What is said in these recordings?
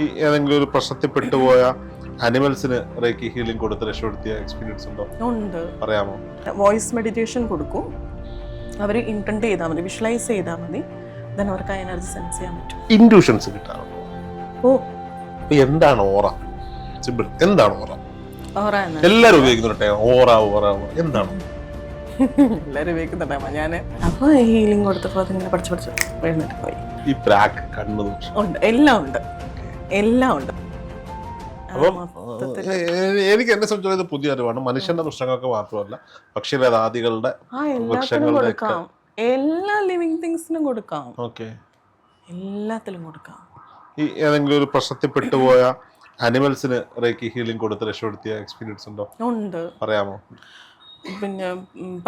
ഈ ഏതെങ്കിലും ഒരു പ്രശ്നത്തിൽ പെട്ടുപോയ അനിമൽസിന് റേക്കി ഹീലിംഗ് കൊടുത്ത് രക്ഷപ്പെടുത്തിയ എക്സ്പീരിയൻസ് ഉണ്ടോ? ഉണ്ട്. പറയാമോ? വോയിസ് മെഡിറ്റേഷൻ കൊടുക്കും. അവർ ഇന്റന്റ് ചെയ്താൽ മതി, വിഷ്വലൈസ് ചെയ്താൽ മതി, ദെൻ അവർക്ക് ആ എനർജി സെൻസ് ചെയ്യാൻ പറ്റും. ഇൻഡ്യൂഷൻസ് കിട്ടാറുണ്ടോ? ഓ, എന്താണ് ഓറ? സിമ്പിൾ, എന്താണ് ഓറ? ഓറ എല്ലാരും ഉപയോഗിക്കുന്നുണ്ടേ ഓറ ഓറ ഓറ, എന്താണ്? എല്ലാരും ഉപയോഗിക്കുന്നുണ്ടാ. ഞാൻ അപ്പൊ ഹീലിംഗ് കൊടുത്തപ്പോൾ അതിങ്ങനെ പഠിച്ചു എഴുന്നേറ്റ് പോയി. ഈ ബ്രാക്ക് കണ്ണു ഉണ്ട്, എല്ലാം ഉണ്ട്, എല്ലാം ഉണ്ട്. എനിക്ക് എന്നെ സംബന്ധിച്ചത് പുതിയ അറിവാണ്. മനുഷ്യന്റെ പ്രശ്നങ്ങൾക്ക് മാത്രമല്ല, പക്ഷിലതാദികളുടെ കൊടുക്കാം, എല്ലാ ലിവിങ് തിങ്സിനും കൊടുക്കാം, എല്ലാത്തിലും കൊടുക്കാം. ഈ ഏതെങ്കിലും ഒരു പ്രശ്നത്തിൽ പെട്ടുപോയ അനിമൽസിന് റേക്കി ഹീലിംഗ് കൊടുത്ത് രക്ഷപ്പെടുത്തിയ എക്സ്പീരിയൻസ് ഉണ്ടോ? ഉണ്ട്. പറയാമോ? പിന്നെ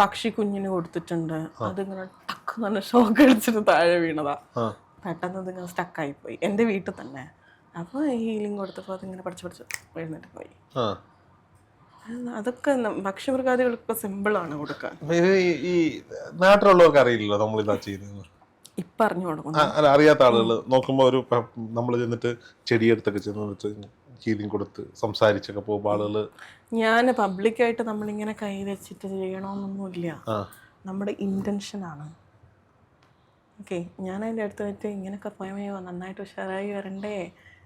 പക്ഷി കുഞ്ഞിന് കൊടുത്തിട്ടുണ്ട്. അതിങ്ങനെ ടക്ക് തന്നെ ഷോക്ക് അടിച്ചിട്ട് താഴെ വീണതാ. പെട്ടെന്ന് ഇതിങ്ങനെ സ്റ്റക്കായി പോയി എൻ്റെ വീട്ടിൽ തന്നെ. അപ്പോൾ ഹീലിംഗ് കൊടുത്തപ്പോൾ അതിങ്ങനെ പഠിച്ചു എഴുന്നേറ്റ് പോയി. അതൊക്കെ ഭക്ഷ്യമൃഗാദികൾക്ക് സിമ്പിളാണ് കൊടുക്കാൻ. ഈ നാട്ടിലുള്ളവർക്ക് അറിയില്ലല്ലോ നമ്മളിതാ ചെയ്യുന്നത്. ഇപ്പം അറിഞ്ഞു കൊടുക്കും. അറിയാത്ത ആളുകൾ നോക്കുമ്പോൾ ഒരു നമ്മൾ ചെന്നിട്ട് ചെടിയെടുത്തൊക്കെ ചെന്നിട്ട് ഹീലിംഗ് കൊടുത്ത് സംസാരിച്ചൊക്കെ പോകുമ്പോൾ ആളുകൾ, ഞാൻ പബ്ലിക്കായിട്ട് നമ്മളിങ്ങനെ കൈ വെച്ചിട്ട് ചെയ്യണമെന്നൊന്നുമില്ല, നമ്മുടെ ഇൻറ്റൻഷനാണ്. ഓക്കെ, ഞാൻ അതിൻ്റെ അടുത്ത് വെച്ച് ഇങ്ങനെയൊക്കെ പോയമോ നന്നായിട്ട് ഉഷാറായി വരണ്ടേ,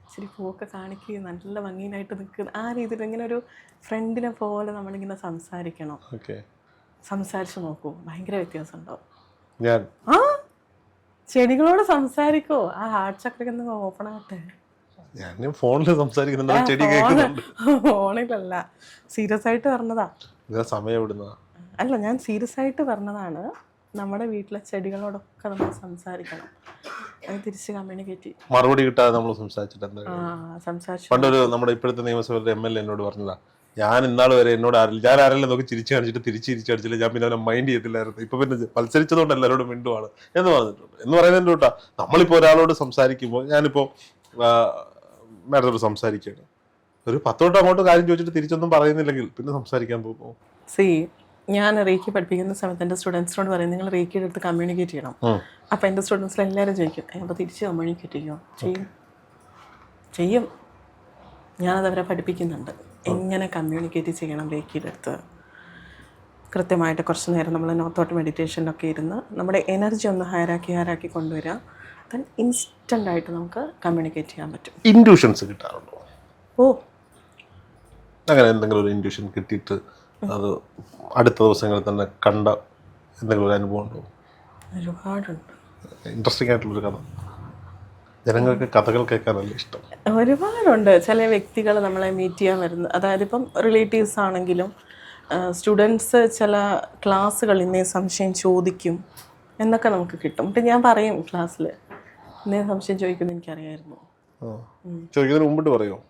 ഇച്ചിരി പൂവൊക്കെ കാണിക്കുക, നല്ല ഭംഗിയായിട്ട് നിൽക്കുക, ആ രീതിയിൽ ഇങ്ങനെ ഒരു ഫ്രണ്ടിനെ പോലെ നമ്മളിങ്ങനെ സംസാരിക്കണം. സംസാരിച്ച് നോക്കൂ, ഭയങ്കര വ്യത്യാസം ഉണ്ടാവും. ഞാൻ ചെടികളോട് സംസാരിക്കോ, ആ ഹാർട്ട് ചക്രയ്ക്ക് ഒന്ന് ഓപ്പൺ ആവട്ടെ. ഞാൻ ഫോണിൽ സംസാരിക്കുന്നുണ്ട്, ചെടി കേൾക്കുന്നുണ്ട്. ഫോണിലല്ല, സീരിയസ് ആയിട്ട് പറഞ്ഞതാ. സമയം എവിടുന്നാ? അല്ല, ഞാൻ സീരിയസ് ആയിട്ട് പറഞ്ഞതാണ്. നമ്മുടെ വീട്ടിലെ ചെടികളോടൊക്കെ നമ്മൾ സംസാരിക്കണം, അത് തിരിച്ച് കമ്മ്യൂണിക്കേറ്റ്. മറുപടി കിട്ടാതെ നമ്മൾ സംസാരിച്ചു. പണ്ടൊരു നമ്മുടെ ഇപ്പോഴത്തെ നിയമസഭയിലെ MLA എന്നോട് പറഞ്ഞതാ, ഞാൻ ഇന്നാൾ വരെ എന്നോട് ഞാൻ ആരെല്ലാം നോക്കി ചിരിച്ചു കാണിച്ചിട്ട് തിരിച്ചടിച്ചില്ല, ഞാൻ പിന്നെ അവനെ മൈൻഡ് ചെയ്തില്ലായിരുന്നു. ഇപ്പൊ പിന്നെ മത്സരിച്ചതുകൊണ്ട് എല്ലാവരോടും മിണ്ടുവാണ് എന്ന് പറഞ്ഞിട്ടുണ്ട്. എന്ന് പറയുന്നതിൻ്റെ കൂട്ടാ, നമ്മളിപ്പോ ഒരാളോട് സംസാരിക്കുമ്പോൾ, ഞാനിപ്പോ മാഡത്തോട് സംസാരിക്കുകയാണ്, ഒരു 10 തൊട്ട് അങ്ങോട്ട് കാര്യം ചോദിച്ചിട്ട് തിരിച്ചൊന്നും പറയുന്നില്ലെങ്കിൽ പിന്നെ സംസാരിക്കാൻ പോകുമോ? ഞാൻ റേക്കി പഠിപ്പിക്കുന്ന സമയത്ത് എൻ്റെ സ്റ്റുഡൻസിനോട് പറയും, നിങ്ങൾ റേക്കിയുടെ അടുത്ത് കമ്മ്യൂണിക്കേറ്റ് ചെയ്യണം. അപ്പം എൻ്റെ സ്റ്റുഡൻസിൽ എല്ലാവരും ചോദിക്കും, അപ്പോൾ തിരിച്ച് കമ്മ്യൂണിക്കേറ്റ് ചെയ്യുമോ? ചെയ്യും. ഞാനതവരെ പഠിപ്പിക്കുന്നുണ്ട്, എങ്ങനെ കമ്മ്യൂണിക്കേറ്റ് ചെയ്യണം റേക്കിയുടെ അടുത്ത്. കൃത്യമായിട്ട് കുറച്ച് നേരം നമ്മൾ നോത്തോട്ട് മെഡിറ്റേഷനിലൊക്കെ ഇരുന്ന് നമ്മുടെ എനർജി ഒന്ന് ഹയറാക്കി കൊണ്ടുവരിക. ദെൻ ഇൻസ്റ്റൻ്റായിട്ട് നമുക്ക് കമ്മ്യൂണിക്കേറ്റ് ചെയ്യാൻ പറ്റും. ഇൻഡ്യൂഷൻസ് കിട്ടാറുണ്ടോ? ഓ, അങ്ങനെ എന്തെങ്കിലും ഒരു ഇൻഡ്യൂഷൻ കിട്ടിയിട്ട് അത് അടുത്ത ദിവസങ്ങളിൽ തന്നെ കണ്ട എന്തെങ്കിലും ഒരു അനുഭവം ഉണ്ടോ? ഒരുപാടുണ്ട്. ഇൻട്രസ്റ്റിംഗ് ആയിട്ടുള്ളൊരു കഥ. ജനങ്ങൾക്ക് കഥകൾ കേൾക്കാനല്ല ഇഷ്ടം. ഒരുപാടുണ്ട്. ചില വ്യക്തികൾ നമ്മളെ മീറ്റ് ചെയ്യാൻ വരുന്നത്, അതായത് ഇപ്പം റിലേറ്റീവ്സ് ആണെങ്കിലും സ്റ്റുഡൻസ് ചില ക്ലാസ്സുകൾ ഇന്നേ സംശയം ചോദിക്കും എന്നൊക്കെ നമുക്ക് കിട്ടും. എന്നിട്ട് ഞാൻ പറയും ക്ലാസ്സിൽ, ഇന്നേ സംശയം ചോദിക്കുമെന്ന് എനിക്കറിയായിരുന്നു. ചോദിക്കുന്നതിന് മുമ്പിട്ട് പറയുമോ?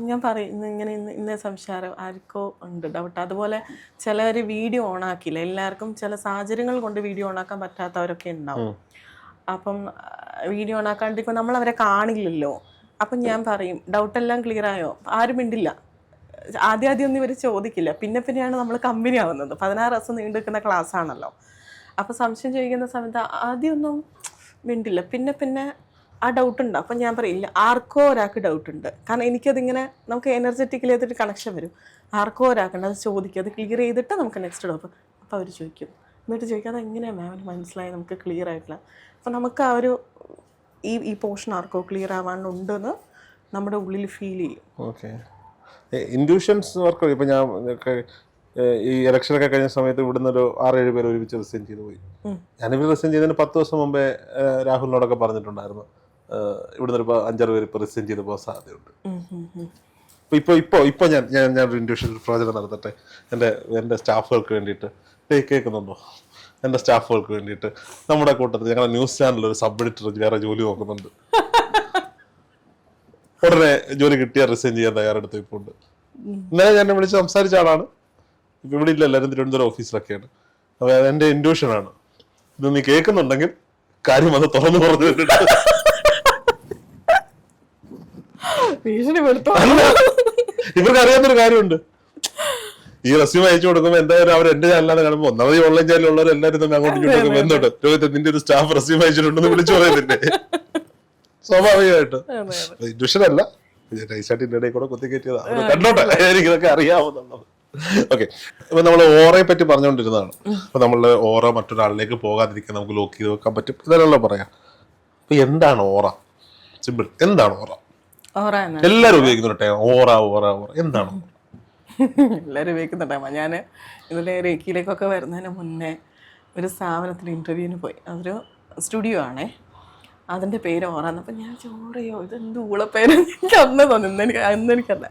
ഞാൻ പറയും, ഇങ്ങനെ ഇന്നേ സംശയം ആർക്കോ ഉണ്ട് ഡൗട്ട്. അതുപോലെ ചിലർ വീഡിയോ ഓണാക്കില്ല, എല്ലാവർക്കും ചില സാഹചര്യങ്ങൾ കൊണ്ട് വീഡിയോ ഓണാക്കാൻ പറ്റാത്തവരൊക്കെ ഉണ്ടാവും. അപ്പം വീഡിയോ ഓണാക്കാണ്ടിരിക്കുമ്പോൾ നമ്മൾ അവരെ കാണില്ലല്ലോ. അപ്പം ഞാൻ പറയും, ഡൗട്ടെല്ലാം ക്ലിയർ ആയോ? ആരും മിണ്ടില്ല. ആദ്യം ഒന്നും ഇവർ ചോദിക്കില്ല, പിന്നെയാണ് നമ്മൾ കമ്പനി ആവുന്നത്. 16 ദിവസം നീണ്ടു നിൽക്കുന്ന ക്ലാസ് ആണല്ലോ. അപ്പോൾ സംശയം ചോദിക്കുന്ന സമയത്ത് ആദ്യമൊന്നും മിണ്ടില്ല, പിന്നെ ആ ഡൗട്ട് ഉണ്ട്. അപ്പം ഞാൻ പറയില്ല, ആർക്കോ ഒരാൾക്ക് ഡൗട്ട് ഉണ്ട്. കാരണം എനിക്കതിങ്ങനെ നമുക്ക് എനർജറ്റിക്കലി അതൊരു കണക്ഷൻ വരും. ആർക്കോ ഒരാൾക്കുണ്ട്, അത് ചോദിക്കുക, അത് ക്ലിയർ ചെയ്തിട്ട് നമുക്ക് നെക്സ്റ്റ് ഡൗട്ട്. അപ്പോൾ അവർ ചോദിക്കും, എന്നിട്ട് ചോദിക്കുക, അതെങ്ങനെയാണ് മാമിന് മനസ്സിലായി, നമുക്ക് ക്ലിയർ ആയിട്ടില്ല. അപ്പം നമുക്ക് ആ ഒരു ഈ പോർഷൻ ആർക്കോ ക്ലിയർ ആവാണ്ടുണ്ടെന്ന് നമ്മുടെ ഉള്ളിൽ ഫീൽ ചെയ്യും. Okay, intuitions work. ഇപ്പം ഞാൻ ഈ ഇലക്ഷനൊക്കെ കഴിഞ്ഞ സമയത്ത് ഇവിടുന്ന് ഒരു 6-7 പേര് ഒരുമിച്ച് റിസൈൻ ചെയ്ത് പോയി. ഞാനിവർ റിസൈൻ ചെയ്തതിന് 10 ദിവസം മുമ്പേ രാഹുലിനോടൊക്കെ പറഞ്ഞിട്ടുണ്ടായിരുന്നു, ഇവിടുന്ന് ഒരു 5-6 പേര് ഇപ്പോൾ റിസൈൻ ചെയ്ത് പോകാൻ സാധ്യതയുണ്ട്. ഇപ്പോൾ ഞാനൊരു ഇൻഡ്യൂഷൻ പ്രവചനം നടത്തട്ടെ. എൻ്റെ സ്റ്റാഫുകൾക്ക് വേണ്ടിയിട്ട്. കേൾക്കുന്നുണ്ടോ? എൻ്റെ സ്റ്റാഫുകൾക്ക് വേണ്ടിയിട്ട് നമ്മുടെ കൂട്ടത്തിൽ ഞങ്ങളുടെ ന്യൂസ് ചാനലിൽ ഒരു സബ് എഡിറ്റർ വേറെ ജോലി നോക്കുന്നുണ്ട്. ഉടനെ ജോലി കിട്ടിയാൽ റിസൈൻ ചെയ്യാൻ തയ്യാറെടുത്ത് ഇപ്പോൾ ഉണ്ട്. ഇന്നലെ ഞാൻ വിളിച്ച് സംസാരിച്ച ആളാണ്. ഇപ്പം ഇവിടെ ഇല്ല, എല്ലാവരും തിരുവനന്തപുരം ഓഫീസിലൊക്കെയാണ്. അപ്പോൾ അതെൻ്റെ ഇൻഡ്യൂഷനാണ്. ഇത് നീ കേൾക്കുന്നുണ്ടെങ്കിൽ കാര്യം അത് തുറന്നു പറഞ്ഞു തന്നിട്ട് ഇവർക്ക് അറിയാത്തൊരു കാര്യമുണ്ട്. ഈ റെസ്യൂം അയച്ചു കൊടുക്കുമ്പോൾ എന്തായാലും അവർ എന്റെ ചാനലാണ് കാണുമ്പോൾ ഒന്നാമത് ഈ ഓൺലൈൻ ചാനലുള്ളവർ എല്ലാവരും തന്നെ അങ്ങോട്ടും ഇങ്ങോട്ടും ബന്ധമുണ്ട്. രോഹിത്, നിന്റെ ഒരു സ്റ്റാഫ് റെസ്യൂം അയച്ചിട്ടുണ്ടെന്ന് വിളിച്ചു പറയുന്നില്ലേ? സ്വാഭാവികമായിട്ടും ഇൻഡ്യൂഷൻ അല്ല, നൈസായിട്ട് ഇടയിൽ കൂടെ കുത്തിക്കയറ്റിയതാ, കണ്ടോട്ടെ, എനിക്കിതൊക്കെ അറിയാവുന്നുള്ളത്. ഓക്കെ, ഇപ്പൊ നമ്മൾ ഓറയെ പറ്റി പറഞ്ഞുകൊണ്ടിരുന്നതാണ്. അപ്പൊ നമ്മള് ഓറ മറ്റൊരാളിലേക്ക് പോകാതിരിക്കാൻ നമുക്ക് ലോക്ക് ചെയ്ത് വെക്കാൻ പറ്റും, ഇതല്ലോ പറയാം. അപ്പൊ എന്താണ് ഓറ? സിമ്പിൾ, എന്താണ് ഓറ? എല്ലാരും ഉപയോഗിക്കുന്ന ഓറ ഓറ ഓറ എന്താണ്? എല്ലാവരും ഉപയോഗിക്കുന്നുണ്ടാകും. ഞാൻ ഇതിലെ റേക്കിയിലേക്കൊക്കെ വരുന്നതിന് മുന്നേ ഒരു സ്ഥാപനത്തിൽ ഇൻ്റർവ്യൂവിന് പോയി. അതൊരു സ്റ്റുഡിയോ ആണേ, അതിൻ്റെ പേര് ഓറാന്ന്. അപ്പം ഞാൻ ചോറയോ ഇതെന്ത് ഊളപ്പേര് എനിക്ക് അന്ന് തോന്നി, അന്ന് എനിക്കല്ല.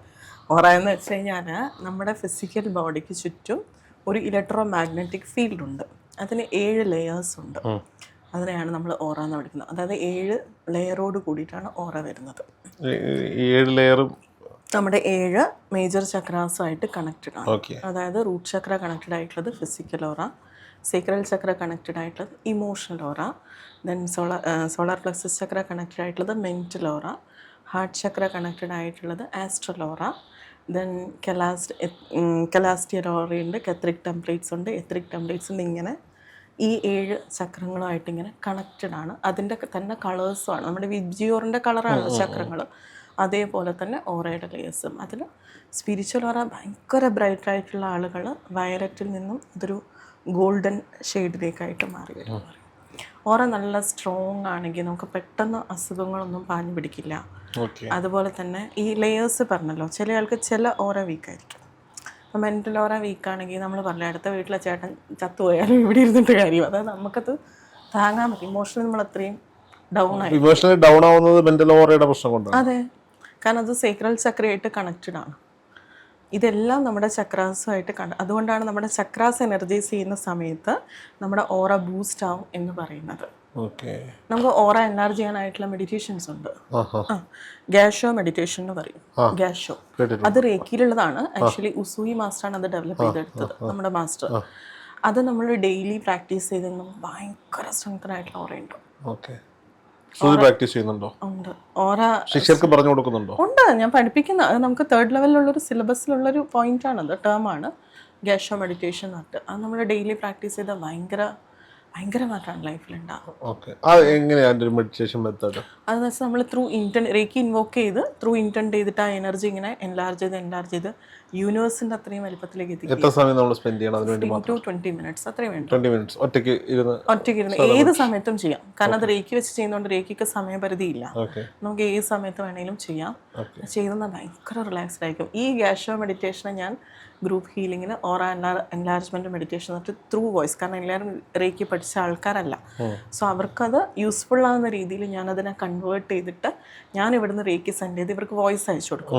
ഓറ എന്ന് വെച്ച് കഴിഞ്ഞാൽ നമ്മുടെ ഫിസിക്കൽ ബോഡിക്ക് ചുറ്റും ഒരു ഇലക്ട്രോ മാഗ്നറ്റിക് ഫീൽഡ് ഉണ്ട്. അതിന് 7 ലെയേഴ്സ് ഉണ്ട്. അതിനെയാണ് നമ്മൾ ഓറ എന്ന് വിളിക്കുന്നത്. അതായത് 7 ലെയറോട് കൂടിയിട്ടാണ് ഓറ വരുന്നത്. 7 ലെയറും നമ്മുടെ 7 മേജർ ചക്രാസുമായിട്ട് കണക്റ്റഡ് ആണ്. അതായത് റൂട്ട് ചക്ര കണക്റ്റഡ് ആയിട്ടുള്ളത് ഫിസിക്കൽ ഓറ, സേക്രൽ ചക്ര കണക്റ്റഡ് ആയിട്ടുള്ളത് ഇമോഷണൽ ഓറ, ദെൻ സോളാർ പ്ലക്സസ് ചക്ര കണക്റ്റഡ് ആയിട്ടുള്ളത് മെൻറ്റൽ ഓറ, ഹാർട്ട് ചക്ര കണക്റ്റഡ് ആയിട്ടുള്ളത് ആസ്ട്രൽ ഓറ, ദെൻ കലാസ്റ്റിയർ ഓറയുണ്ട്, കെത്രിക് ടെംപ്ലേറ്റ്സ് ഉണ്ട്, എത്രിക് ടെംപ്ലേറ്റ്സ് ഉണ്ട്. ഇങ്ങനെ ഈ 7 ചക്രങ്ങളുമായിട്ട് ഇങ്ങനെ കണക്റ്റഡ് ആണ്. അതിൻ്റെ തന്നെ കളേഴ്സുമാണ്. നമ്മുടെ വിബ്ജിയോറിൻ്റെ കളറാണല്ലോ ചക്രങ്ങൾ, അതേപോലെ തന്നെ ഓറയുടെ ലേയേഴ്സും. അതിൽ സ്പിരിച്വൽ ഓറ ഭയങ്കര ബ്രൈറ്റ് ആയിട്ടുള്ള ആളുകൾ വയലറ്റിൽ നിന്നും അതൊരു ഗോൾഡൻ ഷെയ്ഡിലേക്കായിട്ട് മാറി വരും. ഓറ നല്ല സ്ട്രോങ് ആണെങ്കിൽ നമുക്ക് പെട്ടെന്ന് അസുഖങ്ങളൊന്നും പാഞ്ഞു പിടിക്കില്ല. അതുപോലെ തന്നെ ഈ ലെയേഴ്സ് പറഞ്ഞല്ലോ, ചില ആൾക്ക് ചില ഓറ വീക്കായിരിക്കും. അപ്പം മെൻ്റൽ ഓറ വീക്കാണെങ്കിൽ നമ്മൾ പറഞ്ഞ അടുത്ത വീട്ടിലെ ചേട്ടൻ ചത്തുപോയാലും ഇവിടെ ഇരുന്നിട്ട് കാര്യം, അതായത് നമുക്കത് താങ്ങാൻ പറ്റും. ഇമോഷണലി നമ്മൾ അത്രയും ഡൗൺ ആയി. ഇമോഷണലി ഡൗൺ ആവുന്നത് മെൻ്റൽ ഓറയുടെ പ്രശ്നം കൊണ്ടാണ്. അതെ, കാരണം അത് സേക്രൽ ചക്രയായിട്ട് കണക്റ്റഡ് ആണ്. ഇതെല്ലാം നമ്മുടെ ചക്രാസുമായിട്ട് അതുകൊണ്ടാണ് നമ്മുടെ ചക്രാസ് എനർജൈസ് ചെയ്യുന്ന സമയത്ത് നമ്മുടെ ഓറ ബൂസ്റ്റ് ആവും എന്ന് പറയുന്നത്. നമുക്ക് ഓറ എൻലാർജ് ചെയ്യാനായിട്ടുള്ള മെഡിറ്റേഷൻസ് ഉണ്ട്. ഗാഷോ മെഡിറ്റേഷൻ എന്ന് പറയും. ഗാഷോ അത് റേക്കിയിലുള്ളതാണ്. ആക്ച്വലി ഉസൂയി മാസ്റ്ററാണ് അത് ഡെവലപ്പ് ചെയ്തെടുത്തത്, നമ്മുടെ മാസ്റ്റർ. അത് നമ്മൾ ഡെയിലി പ്രാക്ടീസ് ചെയ്ത് ഭയങ്കര സ്ട്രെങ്തൻ ആയിട്ടുള്ള ഓറയുണ്ട്. പ്രാക്ടീസ് ചെയ്യുന്നുണ്ടോ? ഉണ്ട്. ഓറ ശിഷ്യർക്ക് പറഞ്ഞു കൊടുക്കുന്നുണ്ടോ? ഉണ്ട്, ഞാൻ പഠിപ്പിക്കുന്ന. അത് നമുക്ക് 3rd ലെവലിലുള്ളൊരു സിലബസിലുള്ളൊരു പോയിന്റാണത്, ടേമാണ് ഗാഷോ മെഡിറ്റേഷൻ എന്നിട്ട്. അത് നമ്മൾ ഡെയിലി പ്രാക്ടീസ് ചെയ്താൽ ഭയങ്കര മാറ്റമാണ് ലൈഫിലുണ്ടാകും. അതെന്ന് വെച്ചാൽ നമ്മൾ ത്രൂ റേക്കി ഇൻവോക്ക് ചെയ്ത് ത്രൂ ഇന്റൻഡ് ചെയ്തിട്ട് ആ എനർജി ഇങ്ങനെ എൻലാർജ് ചെയ്ത് യൂണിവേഴ്സിന്റെ അത്രയും വലിപ്പത്തിലേക്ക് എത്തിക്കും. എത്ര സമയം നമ്മൾ സ്പെൻഡ് ചെയ്യണം അതിന് വേണ്ടി? 20 minutes അത്രയും വേണം. 20 minutes ഒറ്റയ്ക്ക് ഇരുന്ന് ഏത് സമയത്തും ചെയ്യാം. കാരണം അത് റേക്കി വെച്ച് ചെയ്യുന്നതുകൊണ്ട് റേക്കിക്ക് സമയപരിധി ഇല്ല. നമുക്ക് ഏത് സമയത്ത് വേണമെങ്കിലും ചെയ്യാം. ചെയ്യുന്ന ഭയങ്കര റിലാക്സ്ഡ് ആയിരിക്കും. ഈ ഗാഷോ മെഡിറ്റേഷനെ ഞാൻ ഗ്രൂപ്പ് ഹീലിങ്ങിന് ഓറ എൻലാർജ്മെന്റ് മെഡിറ്റേഷൻ എന്നിട്ട് ത്രൂ വോയിസ്, കാരണം എല്ലാവരും റേക്കി പഠിച്ച ആൾക്കാരല്ല. സോ അവർക്കത് യൂസ്ഫുൾ ആകുന്ന രീതിയിൽ ഞാനതിനെ കൺവേർട്ട് ചെയ്തിട്ട് ഞാൻ ഇവിടുന്ന് റേക്കി സെൻഡ് ചെയ്ത് ഇവർക്ക് വോയിസ് അയച്ചു കൊടുക്കും.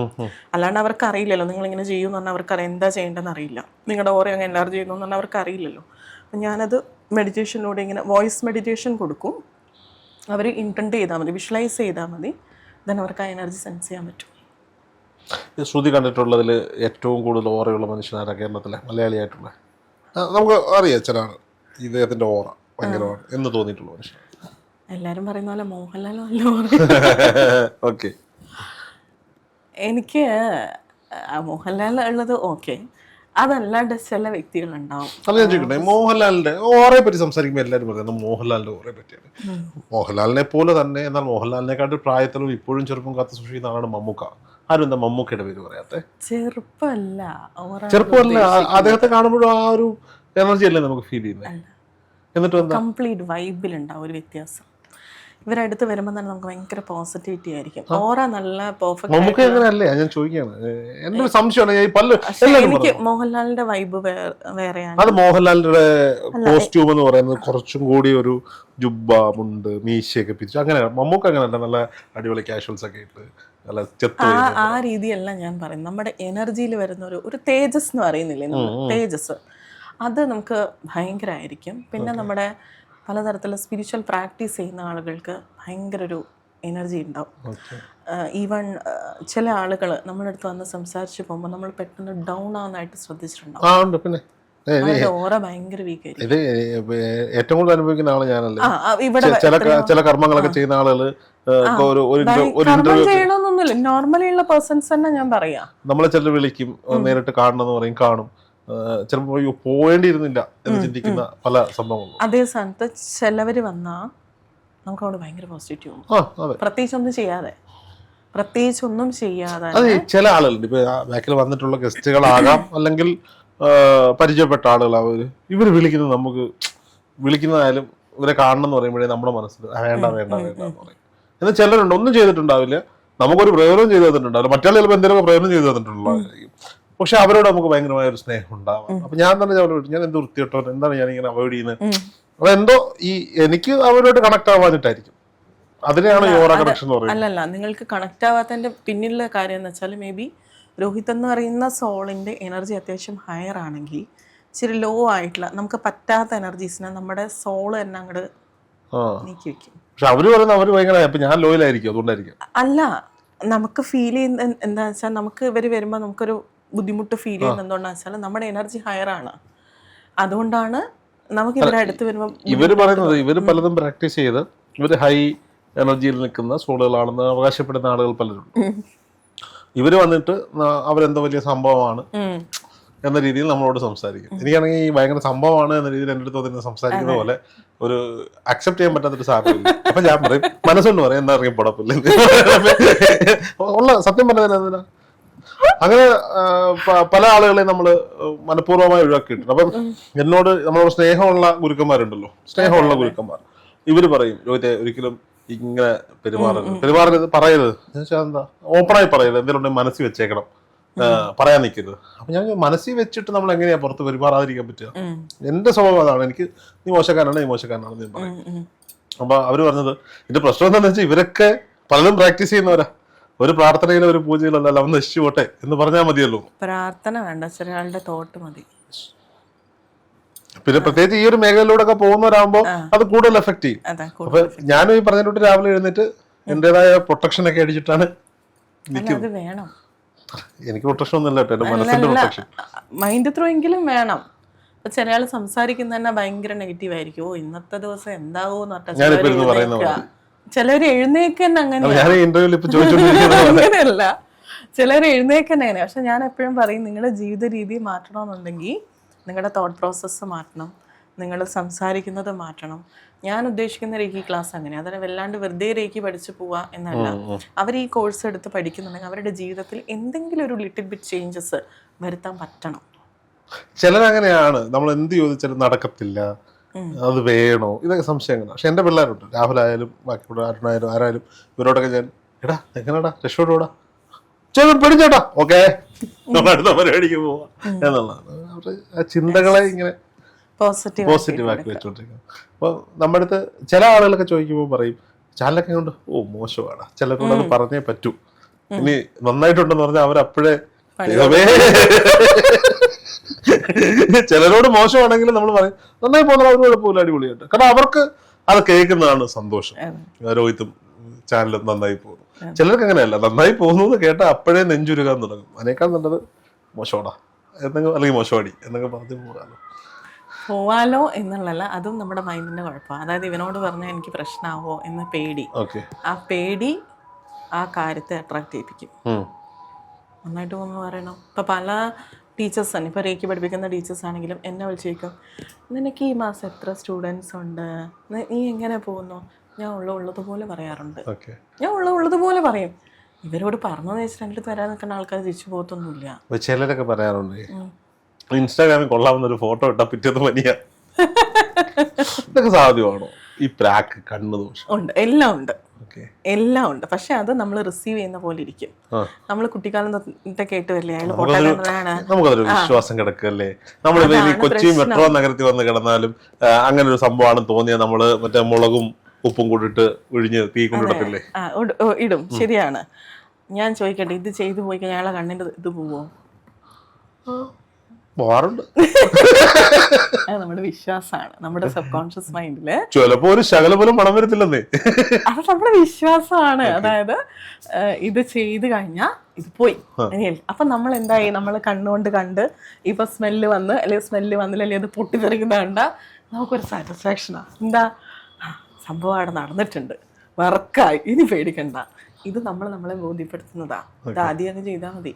അല്ലാണ്ട് അവർക്ക് അറിയില്ലല്ലോ നിങ്ങളിങ്ങനെ ചെയ്യുമെന്ന് പറഞ്ഞാൽ അവർക്കറിയാം എന്താ ചെയ്യേണ്ടതെന്ന് അറിയില്ല. നിങ്ങളുടെ ഓറ അങ്ങ് എൻലാർജ് ചെയ്യുന്നു എന്ന് പറഞ്ഞാൽ അവർക്ക് അറിയില്ലല്ലോ. അപ്പം ഞാനത് മെഡിറ്റേഷനിലൂടെ ഇങ്ങനെ വോയിസ് മെഡിറ്റേഷൻ കൊടുക്കും. അവർ ഇൻറ്റൻഡ് ചെയ്താൽ മതി, വിഷ്വലൈസ് ചെയ്താൽ മതി, ദെൻ അവർക്ക് ആ എനർജി സെൻസ് ചെയ്യാൻ പറ്റും. ശ്രുതി കണ്ടിട്ടുള്ളതിൽ ഏറ്റവും കൂടുതൽ ഓറയുള്ള മനുഷ്യനാരാ കേരളത്തിലെ മലയാളിയായിട്ടുള്ള? നമുക്ക് അറിയാം ചിലാണ് ഇദ്ദേഹത്തിന്റെ ഓറ ഭയങ്കരമാണ് എന്ന് തോന്നിയിട്ടുള്ള മനുഷ്യൻ. എല്ലാവരും പറയുന്ന പോലെ മോഹൻലാൽ നല്ല ഓറ. ഓക്കെ, എനിക്ക് മോഹൻലാൽ ഉള്ളത് ഓക്കെ, അതല്ലാണ്ട് ചില വ്യക്തികളുണ്ടാവും. അല്ല ഞാൻ ചോദിക്കട്ടെ, മോഹൻലാലിന്റെ ഓറയെ പറ്റി സംസാരിക്കുമ്പോൾ എല്ലാവരും പറയുന്നത് മോഹൻലാലിന്റെ ഓറയെ പറ്റിയാണ്. മോഹൻലാലിനെ പോലെ തന്നെ, എന്നാൽ മോഹൻലാലിനെക്കാട്ടും പ്രായത്തിലും ഇപ്പോഴും ചെറുപ്പം കാത്തു സൂക്ഷിക്കുന്ന ആളാണ് മമ്മൂക്ക. ആരും എന്താ മമ്മൂക്കയുടെ പേര് പറയാത്തെ? ചെറുപ്പമല്ല, അദ്ദേഹത്തെ കാണുമ്പോഴും ആ ഒരു എനർജി അല്ലേ നമുക്ക് ഫീൽ ചെയ്യുന്നത്. എന്നിട്ട് കംപ്ലീറ്റ് വൈബിലുണ്ടാവും ഒരു വ്യത്യാസം. ഇവരടുത്ത് വരുമ്പോൾ തന്നെ നമുക്ക് ഭയങ്കര പോസിറ്റിവിറ്റി ആയിരിക്കും. ഓറ നല്ല പെർഫെക്റ്റ്. മമ്മൂക്ക എങ്ങനെയല്ലേ ഞാൻ ചോദിക്കുകയാണ്, എന്റെ ഒരു സംശയമാണ്. എനിക്ക് മോഹൻലാലിന്റെ വൈബ് വേറെയാണ്. അത് മോഹൻലാലിന്റെ കോസ്റ്റ്യൂം എന്ന് പറയുന്നത് കുറച്ചും കൂടി ഒരു ജുബ്ബ മുണ്ട് മീശയൊക്കെ പിരിച്ചു അങ്ങനെയാണ്. മമ്മൂക്ക അങ്ങനെയല്ല, നല്ല അടിപൊളി കാഷ്വൽസ് ഒക്കെ ഇട്ട് നല്ല ആ രീതിയല്ല ഞാൻ പറയുന്നത്. നമ്മുടെ എനർജിയിൽ വരുന്ന ഒരു തേജസ് എന്ന് പറയുന്നില്ലേ, തേജസ്, അത് നമുക്ക് ഭയങ്കരമായിരിക്കും. പിന്നെ നമ്മുടെ പലതരത്തിലുള്ള സ്പിരിച്വൽ പ്രാക്ടീസ് ചെയ്യുന്ന ആളുകൾക്ക് ഭയങ്കര ഒരു എനർജി ഉണ്ടാവും. ഈവൻ ചില ആളുകൾ നമ്മുടെ അടുത്ത് വന്ന് സംസാരിച്ച് പോകുമ്പോൾ നമ്മൾ പെട്ടെന്ന് ഡൗൺ ആവുന്നതായിട്ട് ശ്രദ്ധിച്ചിട്ടുണ്ടാവും. പിന്നെ ഓറ ഭയങ്കര വീക്കായിരിക്കും. ഇത് ഏറ്റവും കൂടുതൽ അനുഭവിക്കുന്ന ആള് ഞാനല്ലേ. ചില കർമ്മങ്ങളൊക്കെ ചെയ്യുന്ന ആളുകൾ ചെയ്യണമെന്നൊന്നുമില്ല, നോർമലി ഉള്ള പേഴ്സൺസ് തന്നെ ഞാൻ പറയാം. നമ്മളെ ചിലർ വിളിക്കും, നേരിട്ട് കാണണമെന്ന് പറയും, കാണും, ചിലപ്പോൾ പോവേണ്ടിയിരുന്നില്ല എന്ന് ചിന്തിക്കുന്ന പല സംഭവങ്ങളും. അതേ സ്ഥാനത്ത് ചിലവര് വന്നാ നമുക്ക് അവിടെ ഭയങ്കര പോസിറ്റീവ് അതെ. പ്രത്യേകിച്ച് ഒന്നും ചെയ്യാതെ അതെ, ചില ആളുകളുണ്ട് ഇപ്പൊ ബാക്കിൽ വന്നിട്ടുള്ള ഗസ്റ്റുകളാകാം അല്ലെങ്കിൽ പരിചയപ്പെട്ട ആളുകളാവും, ഇവര് വിളിക്കുന്നത് നമുക്ക് വിളിക്കുന്നതായാലും ഇവരെ കാണണം എന്ന് പറയുമ്പോഴേ നമ്മുടെ മനസ്സിൽ വേണ്ട വേണ്ട വേണ്ട എന്ന് പറയും. എന്നാൽ ചിലരുണ്ട് ഒന്നും ചെയ്തിട്ടുണ്ടാവില്ല, നമുക്കൊരു പ്രയോജനം ചെയ്തു തന്നിട്ടുണ്ടാവില്ല, മറ്റേ ചിലപ്പോൾ എന്തെങ്കിലും പ്രയോജനം ചെയ്തു തന്നിട്ടുള്ളതായിരിക്കും, പക്ഷെ അവരോട് നമുക്ക് ഭയങ്കരമായ ഒരു സ്നേഹം ഉണ്ടാവാം. അപ്പൊ ഞാൻ തന്നെ ഞാൻ എന്ത് വൃത്തിയിട്ടോ, എന്താണ് ഞാൻ ഇങ്ങനെ അവോയ്ഡ് ചെയ്യുന്നത്, അതെന്തോ എനിക്ക് അവരോട് കണക്ട് ആവാനിട്ടായിരിക്കും. അതിനെയാണ് യോറ കണക്ഷൻ എന്ന് പറയുന്നത്. അല്ലല്ല, നിങ്ങൾക്ക് കണക്ട് ആവാത്തതിന്റെ പിന്നിലുള്ള കാര്യം എന്ന് വെച്ചാൽ മേ ബി രോഹിത് എന്ന് പറയുന്ന സോളിന്റെ എനർജി അത്യാവശ്യം ഹയർ ആണെങ്കിൽ ഇച്ചിരി ലോ ആയിട്ടുള്ള നമുക്ക് പറ്റാത്ത എനർജീസിനെ നമ്മുടെ സോള് തന്നെ അങ്ങോട്ട് നീക്കി വെക്കും. പക്ഷെ അവര് പറയുന്നത് അവര് ഭയങ്കര അപ്പൊ ഞാൻ ലോയിലായിരിക്കും, അതുകൊണ്ടായിരിക്കും. അല്ല, നമുക്ക് ഫീൽ ചെയ്യുന്ന എന്താ വെച്ചാൽ നമുക്ക് ഇവര് വരുമ്പോൾ നമുക്കൊരു ബുദ്ധിമുട്ട് ഫീൽ ചെയ്യുന്നത് എന്തുകൊണ്ടാന്ന് വെച്ചാൽ നമ്മുടെ എനർജി ഹയർ ആണ്. അതുകൊണ്ടാണ് നമുക്ക് ഇവരെ അടുത്ത് വരുമ്പോൾ ഇവര് പറയുന്നത് ഇവര് പലതും പ്രാക്ടീസ് ചെയ്ത് ഇവര് ഹൈ എനർജിയിൽ നിൽക്കുന്ന സോളുകളാണെന്ന് അവകാശപ്പെടുന്ന ആളുകൾ പലരുണ്ട്. ഇവര് വന്നിട്ട് അവരെന്തോ വലിയ സംഭവമാണ് എന്ന രീതിയിൽ നമ്മളോട് സംസാരിക്കും. എനിക്കാണെങ്കിൽ ഈ ഭയങ്കര സംഭവമാണ് എന്ന രീതിയിൽ എൻ്റെ അടുത്ത് തന്നെ സംസാരിക്കുന്ന പോലെ ഒരു അക്സെപ്റ്റ് ചെയ്യാൻ പറ്റാത്തൊരു സാധനം. അപ്പൊ ഞാൻ പറയും, മനസ്സുകൊണ്ട് പറയാം, എന്താ ഇറങ്ങി പൊടപ്പില്ല ഉള്ള സത്യം പറഞ്ഞതിനാ. അങ്ങനെ പല ആളുകളെയും നമ്മൾ മനഃപൂർവ്വമായി ഒഴിവാക്കിയിട്ടുണ്ട്. അപ്പം എന്നോട് നമ്മളോട് സ്നേഹമുള്ള ഗുരുക്കന്മാരുണ്ടല്ലോ, സ്നേഹമുള്ള ഗുരുക്കന്മാർ, ഇവര് പറയും രോഹിത്തെ ഒരിക്കലും ഇങ്ങനെ പെരുമാറരുത് പറയരുത്. എന്താ ഓപ്പണായി പറയരുത്, എന്തെങ്കിലും മനസ്സിൽ വെച്ചേക്കണം, പറയാൻ നിൽക്കരുത്. അപ്പൊ ഞാൻ മനസ്സിൽ വെച്ചിട്ട് നമ്മൾ എങ്ങനെയാ പുറത്ത് പെരുമാറാതിരിക്കാൻ പറ്റുക? എന്റെ സ്വഭാവം അതാണ്, എനിക്ക് നീ മോശക്കാരനാണ്, നീ മോശക്കാരനാണെന്ന് ഞാൻ പറയും. അപ്പൊ അവര് പറഞ്ഞത് ഇതിന്റെ പ്രശ്നം എന്താണെന്ന് വെച്ചാൽ ഇവരൊക്കെ പലതും പ്രാക്ടീസ് ചെയ്യുന്നവരാ. ഒരു പ്രാർത്ഥനയിലോ ഒരു പൂജയിലോ അല്ല, അവൻ നശിച്ചു പോട്ടെ എന്ന് പറഞ്ഞാൽ മതിയല്ലോ. പ്രാർത്ഥന വേണ്ട, ഒരാളുടെ തോട്ട് മതി. പിന്നെ പ്രത്യേകിച്ച് ഈ ഒരു മേഖലയിലൂടെ ഒക്കെ പോകുന്നവരാകുമ്പോൾ അത് കൂടുതൽ എഫക്ട് ചെയ്യും. അപ്പൊ ഞാനും ഈ പറഞ്ഞിട്ട് രാവിലെ എഴുന്നേറ്റ് എന്റേതായ പ്രൊട്ടക്ഷൻ ഒക്കെ അടിച്ചിട്ടാണ് നിൽക്കുന്നത്. എനിക്ക് പ്രൊട്ടക്ഷൻ ഒന്നുമില്ല കേട്ടോ, എന്റെ മനസ്സിന്റെ പ്രൊട്ടക്ഷൻ. മൈൻഡ് ത്രൂ എങ്കിലും വേണം. ഇപ്പൊ ചില ആള് സംസാരിക്കുന്ന തന്നെ ഭയങ്കര നെഗറ്റീവ് ആയിരിക്കും. ഓ ഇന്നത്തെ ദിവസം എന്താവോന്ന് പറഞ്ഞാൽ ചിലര് എഴുന്നേക്കന്നെ അങ്ങനെയല്ല, ചിലർ എഴുന്നേക്കന്നെ അങ്ങനെ. പക്ഷെ ഞാൻ എപ്പോഴും പറയും, നിങ്ങളുടെ ജീവിത രീതി മാറ്റണമെന്നുണ്ടെങ്കിൽ നിങ്ങളുടെ തോട്ട് പ്രോസസ്സ് മാറ്റണം, നിങ്ങൾ സംസാരിക്കുന്നത് മാറ്റണം. ഞാൻ ഉദ്ദേശിക്കുന്ന രേഖി ക്ലാസ് അങ്ങനെ, അതായത് വല്ലാണ്ട് വെറുതെ രേഖി പഠിച്ചു പോവുക എന്നല്ല. അവർ ഈ കോഴ്സ് എടുത്ത് പഠിക്കുന്നുണ്ടെങ്കിൽ അവരുടെ ജീവിതത്തിൽ എന്തെങ്കിലും ഒരു ലിറ്റിൽ ബിറ്റ് ചേഞ്ചസ് വരുത്താൻ പറ്റണം. ചിലരങ്ങനെയാണ്, നമ്മൾ എന്ത് ചോദിച്ചാലും നടക്കത്തില്ല, അത് വേണോ, ഇതൊക്കെ സംശയങ്ങളാണ്. പക്ഷെ എന്റെ പിള്ളേരുണ്ട്, രാഹുലായാലും ബാക്കിയുള്ള അരുണായാലും ആരായാലും, ഇവരോടൊക്കെ ഞാൻ എടാ എങ്ങനെടാ രക്ഷോടാ പേടിച്ചേട്ടാ ഓക്കെ അടുത്ത പരിപാടിക്ക് പോവാ എന്നുള്ളതാണ്. അവരുടെ ആ ചിന്തകളെ ഇങ്ങനെ പോസിറ്റീവ് ആക്കി വെച്ചോണ്ടിരിക്കുന്നത്. അപ്പൊ നമ്മുടെ അടുത്ത് ചില ആളുകളൊക്കെ ചോദിക്കുമ്പോൾ പറയും ചാനലൊക്കെ കൊണ്ട് ഓ മോശമാണ്, ചിലരോട് അത് പറഞ്ഞേ പറ്റൂ, ഇനി നന്നായിട്ടുണ്ടെന്ന് പറഞ്ഞാൽ അവരപ്പോഴേ ചിലരോട് മോശമാണെങ്കിലും നമ്മൾ പറയും നന്നായി പോകുന്ന അവർ കുഴപ്പമില്ല, അടിപൊളിയായിട്ട്. കാരണം അവർക്ക് അത് കേൾക്കുന്നതാണ് സന്തോഷം. രോഹിത്തും ചാനലും നന്നായി പോകുന്നു. ചിലർക്ക് അങ്ങനെയല്ല, നന്നായി പോകുന്നത് കേട്ടാൽ അപ്പോഴേ നെഞ്ചുരുകാൻ തുടങ്ങും. അതിനേക്കാൾ നല്ലത് മോശമാടാ എന്തെങ്കിലും അല്ലെങ്കിൽ മോശമാടി എന്നൊക്കെ പറഞ്ഞു പോവാലോ എന്നുള്ളല്ല, അതും നമ്മുടെ മൈൻഡിന്റെ കുഴപ്പമാണ്. അതായത് ഇവനോട് പറഞ്ഞാൽ എനിക്ക് പ്രശ്നമാവോ എന്ന പേടി, ആ പേടി ആ കാര്യത്തെ അട്രാക്ട് ചെയ്യിപ്പിക്കും. നന്നായിട്ട് പോകുന്നു പറയണം. ഇപ്പൊ പല ടീച്ചേഴ്സ് തന്നെ, ഇപ്പൊ രേഖി പഠിപ്പിക്കുന്ന ടീച്ചേഴ്സ് ആണെങ്കിലും എന്നെ വിളിച്ചേക്കും, നിനക്ക് ഈ മാസം എത്ര സ്റ്റുഡൻസ് ഉണ്ട്, നീ എങ്ങനെ പോകുന്നു? ഞാൻ ഉള്ളതുപോലെ പറയാറുണ്ട്. ഞാൻ ഉള്ളതുപോലെ പറയും. ഇവരോട് പറഞ്ഞതെന്ന് വെച്ചാൽ എൻ്റെ അടുത്ത് വരാൻ നിൽക്കുന്ന ആൾക്കാർ തിരിച്ചു പോകത്തൊന്നുമില്ല. ചിലരൊക്കെ പറയാറുണ്ട് ഇൻസ്റ്റാഗ്രാമിൽ കൊള്ളാവുന്ന ഒരു ഫോട്ടോ ഇട്ടാ പിറ്റേന്ന് പനിയാ. ഇതൊക്കെ സാധ്യമാണോ? ഈ പ്രാക്ക്, കണ്ണ് ദോഷം ഉണ്ട്, എല്ലാം ഉണ്ട്, എല്ലാം ഉണ്ട്. പക്ഷെ അത് നമ്മൾ റിസീവ് ചെയ്യുന്ന പോലെ ഇരിക്കും. നമ്മൾ കുട്ടിക്കാലത്തെ കേട്ടുവല്ലേ അയാൾ നമുക്കതൊരു വിശ്വാസം കിടക്കല്ലേ. നമ്മൾ കൊച്ചി മെട്രോ നഗരത്തിൽ വന്ന് കിടന്നാലും അങ്ങനെ ഒരു സംഭവമാണെന്ന് തോന്നിയാൽ നമ്മള് മറ്റേ മുളകും ഉപ്പും കൂടിട്ട് ഒഴിഞ്ഞ് തീ കൊണ്ടിടത്തില്ലേ? ഇടും. ശരിയാണ്. ഞാൻ ചോദിക്കട്ടെ, ഇത് ചെയ്തു പോയി കഴിഞ്ഞാൽ അയാളെ കണ്ണിന്റെ ഇത് പോവോ? പോവാറുണ്ട്. അത് നമ്മുടെ വിശ്വാസമാണ്, നമ്മുടെ സബ് കോൺഷ്യസ് മൈൻഡില് ചിലപ്പോ ഒരു ശകലം പോലും പണം വരത്തില്ലെന്നേ. അത് നമ്മുടെ വിശ്വാസമാണ്. അതായത് ഇത് ചെയ്ത് കഴിഞ്ഞാൽ ഇത് പോയി. അപ്പൊ നമ്മൾ എന്തായി, നമ്മൾ കണ്ണുകൊണ്ട് കണ്ട് ഇപ്പൊ സ്മെല്ല് വന്ന് അല്ലെങ്കിൽ സ്മെല്ല് വന്നില്ല അല്ലെങ്കിൽ അത് പൊട്ടിത്തെറിക്കുന്ന കണ്ട നമുക്കൊരു സാറ്റിസ്ഫാക്ഷനാ. എന്താ സംഭവം അവിടെ നടന്നിട്ടുണ്ട്, വർക്കായി, ഇനി പേടിക്കണ്ട. ഇത് നമ്മളെ ബോധ്യപ്പെടുത്തുന്നതാ. ഇത് ആദ്യം അങ്ങ് ചെയ്താൽ മതി.